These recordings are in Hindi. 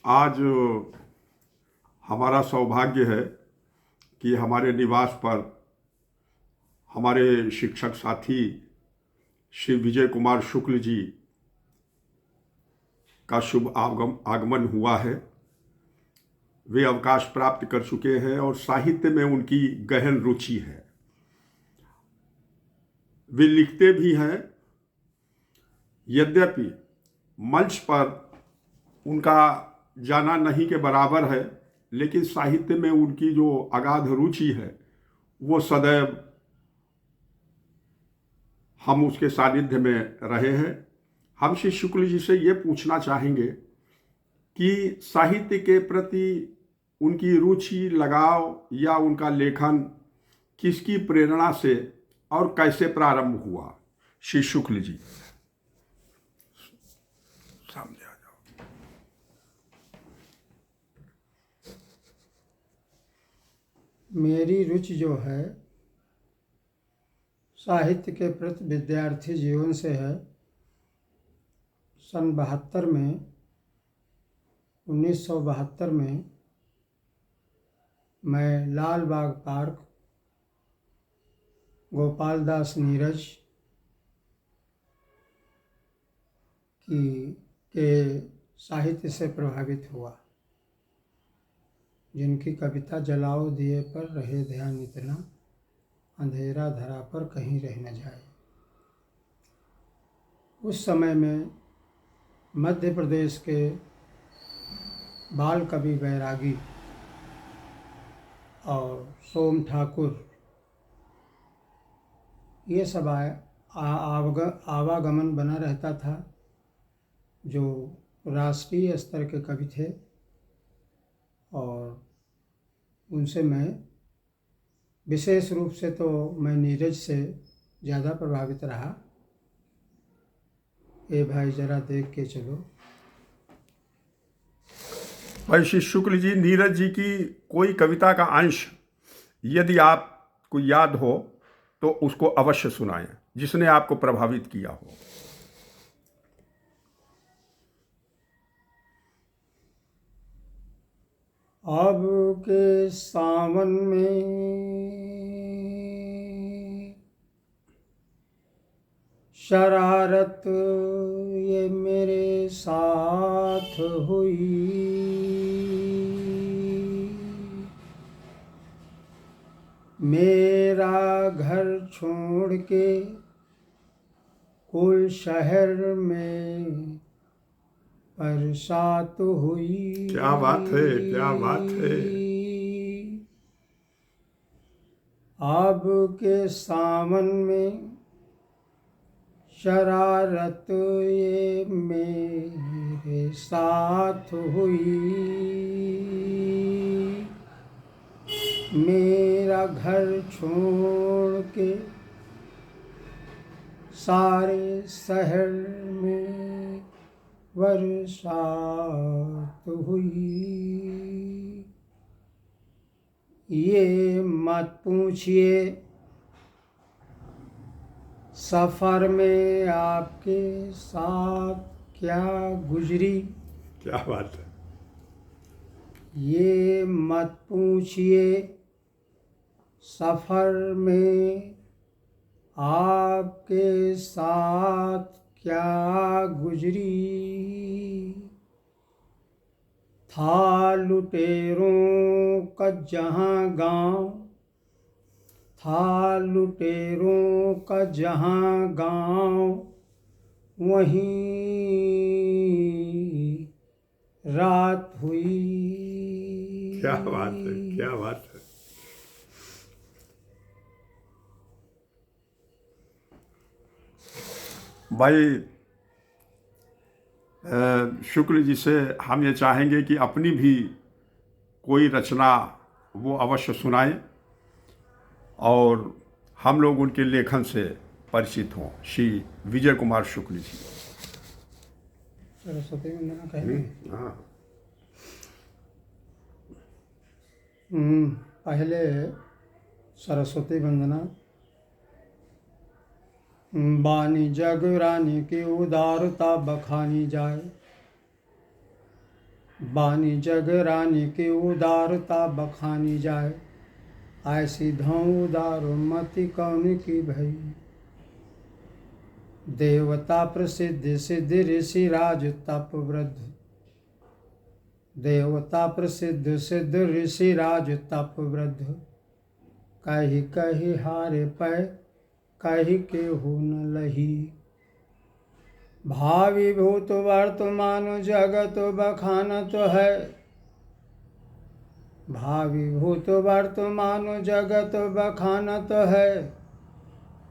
आज हमारा सौभाग्य है कि हमारे निवास पर हमारे शिक्षक साथी श्री विजय कुमार शुक्ल जी का शुभ आगमन हुआ है। वे अवकाश प्राप्त कर चुके हैं और साहित्य में उनकी गहन रुचि है। वे लिखते भी हैं, यद्यपि मंच पर उनका जाना नहीं के बराबर है, लेकिन साहित्य में उनकी जो अगाध रुचि है वो सदैव हम उसके सानिध्य में रहे हैं। हम श्री शुक्ल जी से ये पूछना चाहेंगे कि साहित्य के प्रति उनकी रुचि, लगाव या उनका लेखन किसकी प्रेरणा से और कैसे प्रारंभ हुआ। श्री शुक्ल जी सामने आ जाओ। मेरी रुचि जो है साहित्य के प्रति विद्यार्थी जीवन से है। सन 72 में 1972 में मैं लाल बाग पार्क गोपाल दास नीरज के साहित्य से प्रभावित हुआ, जिनकी कविता जलाओ दिए पर रहे ध्यान इतना, अंधेरा धरा पर कहीं रह न जाए। उस समय में मध्य प्रदेश के बाल कवि बैरागी और सोम ठाकुर ये सब आवागमन बना रहता था, जो राष्ट्रीय स्तर के कवि थे, और उनसे मैं विशेष रूप से तो मैं नीरज से ज़्यादा प्रभावित रहा। ए भाई जरा देख के चलो। भाई श्री शुक्ल जी, नीरज जी की कोई कविता का अंश यदि आपको याद हो तो उसको अवश्य सुनाएं, जिसने आपको प्रभावित किया हो। अब के सावन में शरारत ये मेरे साथ हुई, मेरा घर छोड़ के कुल शहर में बरसात हुई। क्या बात है, क्या बात है। अब के सावन में शरारत ये मेरे साथ हुई, मेरा घर छोड़ के सारे शहर में बरसात हुई। ये मत पूछिए सफ़र में आपके साथ क्या गुजरी, क्या बात है। ये मत पूछिए सफ़र में आपके साथ क्या गुजरी, था लुटेरों का जहाँ गाँव, था लुटेरों का जहाँ गाँव, वहीं रात हुई। क्या बात है, क्या बात है। भाई शुक्ल जी से हम ये चाहेंगे कि अपनी भी कोई रचना वो अवश्य सुनाएं और हम लोग उनके लेखन से परिचित हों। श्री विजय कुमार शुक्ल जी। सरस्वती वंदना कहेंगे। हाँ। पहले सरस्वती वंदना। बानी जग रानी की उदारता बखानी जाए, बानी जग रानी की उदारता बखानी जाए, ऐसी धौं उदार मति कौन की भई। देवता प्रसिद्ध सिद्ध ऋषि राज तप वृद्ध, देवता प्रसिद्ध सिद्ध ऋषि राज तप वृद्ध। कही कही हारे पै कही केहू न लही। भावी भूत वर्तमान जगत बखानत है, भावी भूत वर्तमान जगत बखानत है।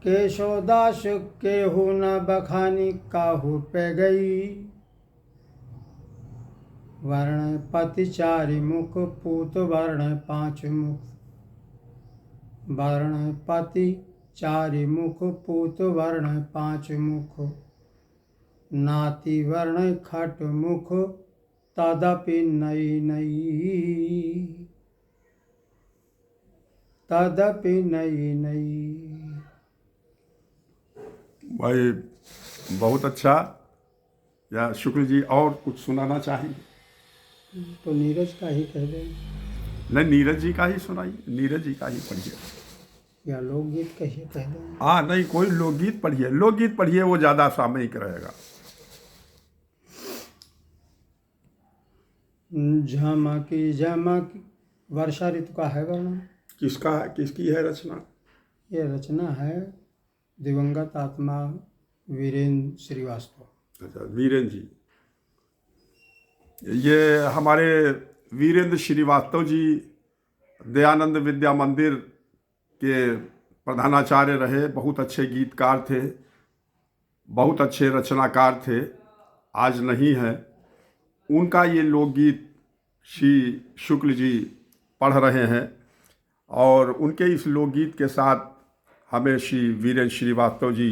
केशोदास केहू न बखानी काहू पे गई। वर्ण पति चारि मुख पूत वर्ण पांच मुख, वर्ण पति चारि मुख पूत वर्ण पांच मुख। नाति वर्ण खट मुख तदपि नई नई, तदपि नई नई। भाई बहुत अच्छा। या शुक्ल जी और कुछ सुनाना चाहिए? तो नीरज का ही कह दें, नहीं, नीरज जी का ही सुनाइए, नीरज जी का ही पढ़िए। या लोकगीत कहिए कह दें। हाँ नहीं, कोई लोकगीत पढ़िए, लोकगीत पढ़िए, वो ज़्यादा सामयिक रहेगा। झमकी झमकी, वर्षा ऋतु का है वर्णन। किसका है, किसकी है रचना? ये रचना है दिवंगत आत्मा वीरेंद्र श्रीवास्तव। अच्छा, वीरेंद्र जी। ये हमारे वीरेंद्र श्रीवास्तव जी दयानंद विद्या मंदिर के प्रधानाचार्य रहे, बहुत अच्छे गीतकार थे, बहुत अच्छे रचनाकार थे, आज नहीं है। उनका ये लोकगीत श्री शुक्ल जी पढ़ रहे हैं, और उनके इस लोकगीत के साथ हमें श्री वीरेंद्र श्रीवास्तव जी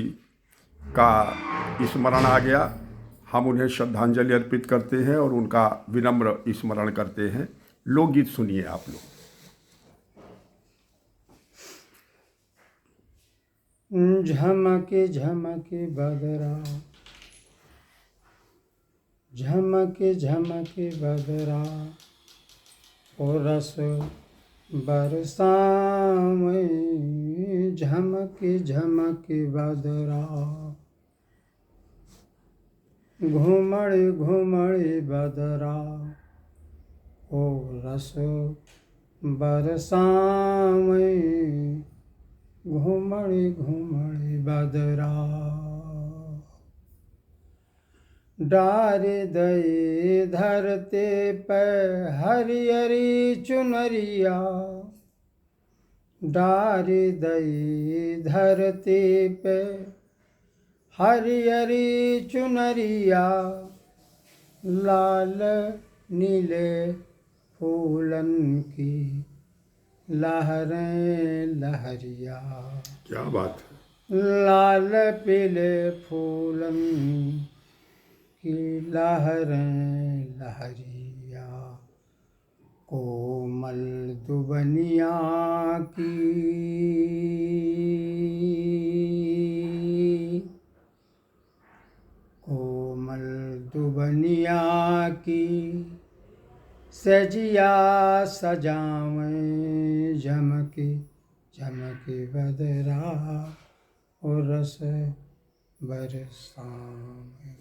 का स्मरण आ गया। हम उन्हें श्रद्धांजलि अर्पित करते हैं और उनका विनम्र स्मरण करते हैं। लोकगीत सुनिए आप लोग। झमके झमके बदरा, झमके झमके बदरा, ओ रस बरसावे। झमके झमके बदरा, घुमड़ घुमड़ बदरा, ओ रस बरसावे। घुमड़ घुमड़ बदरा, डार दए धरते पे हरियरी चुनरिया। डार दए धरते पे हरियरी चुनरिया। लाल नीले फूलन की लहरें लहरिया। क्या बात है। लाल पीले फूलन की लहरें लहरिया। कोमल दुबनिया की, कोमल दुबनिया की, सजिया सजावें। झमके झमके बदरा, और रस बरसावें।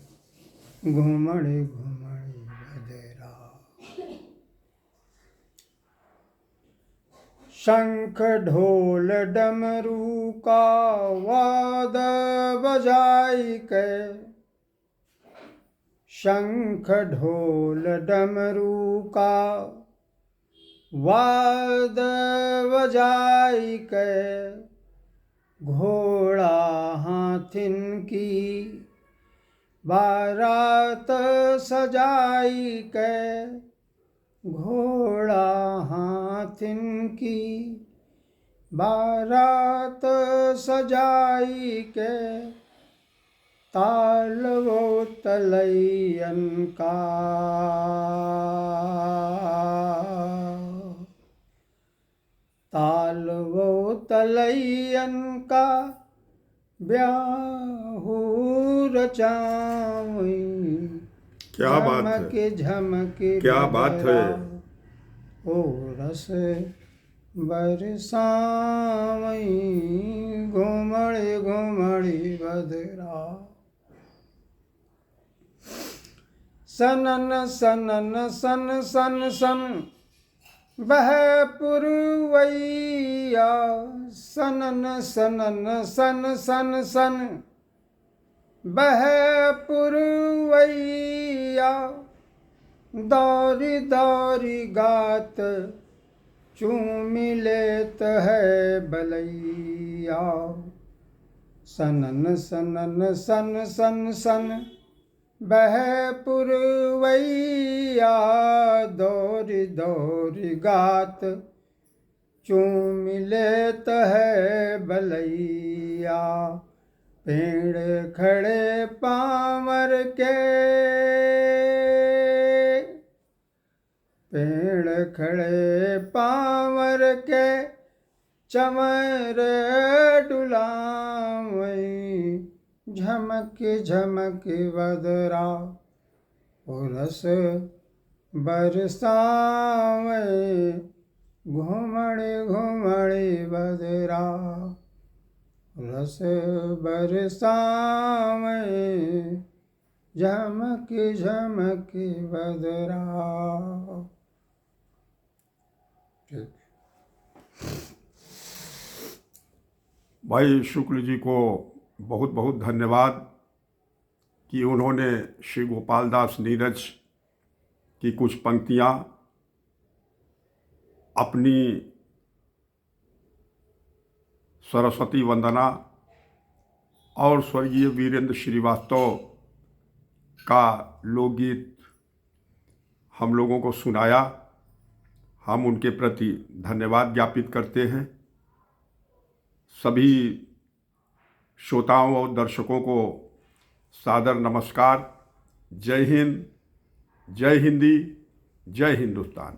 घुमड़ घुमड़ बदरा। शंख ढोल डमरू का वाद बजाई के। शंख ढोल डमरू का वाद बजाई के। घोड़ा हाथिन की बारात सजाई के। घोड़ा हाथिन की बारात सजाई के। ताल वो तलैयन का, ताल वो तलैयन का, ब्याहू रचावें। क्या बात है, झमके झमके क्या बात है। बदरा, ओ रस बरसावई घुमड़े घुमड़ी बदरा। सनन सनन सन सन सन बह पुरवैया, सनन सनन सन सन सन बह पुरवैया। दौरी दौरी गात चूमि लेत है बलैया। सनन सनन सन सन सन बह पुरवैया। दौरी दौरी गात चूमि लेत है बलैया। पेड़ खड़े पामर के, पेड़ खड़े पामर के चमर डुलावई झमक झमक बदरा। ओ रस बरसावई घुमड़े घुमड़े बदरा। रस बरसावई झमक झमक बदरा। भाई शुक्ल जी को बहुत बहुत धन्यवाद कि उन्होंने श्री गोपाल दास नीरज की कुछ पंक्तियाँ अपनी सरस्वती वंदना और स्वर्गीय वीरेंद्र श्रीवास्तव का लोकगीत हम लोगों को सुनाया। हम उनके प्रति धन्यवाद ज्ञापित करते हैं। सभी श्रोताओं और दर्शकों को सादर नमस्कार। जय हिंद, जय हिंदी, जय हिंदुस्तान।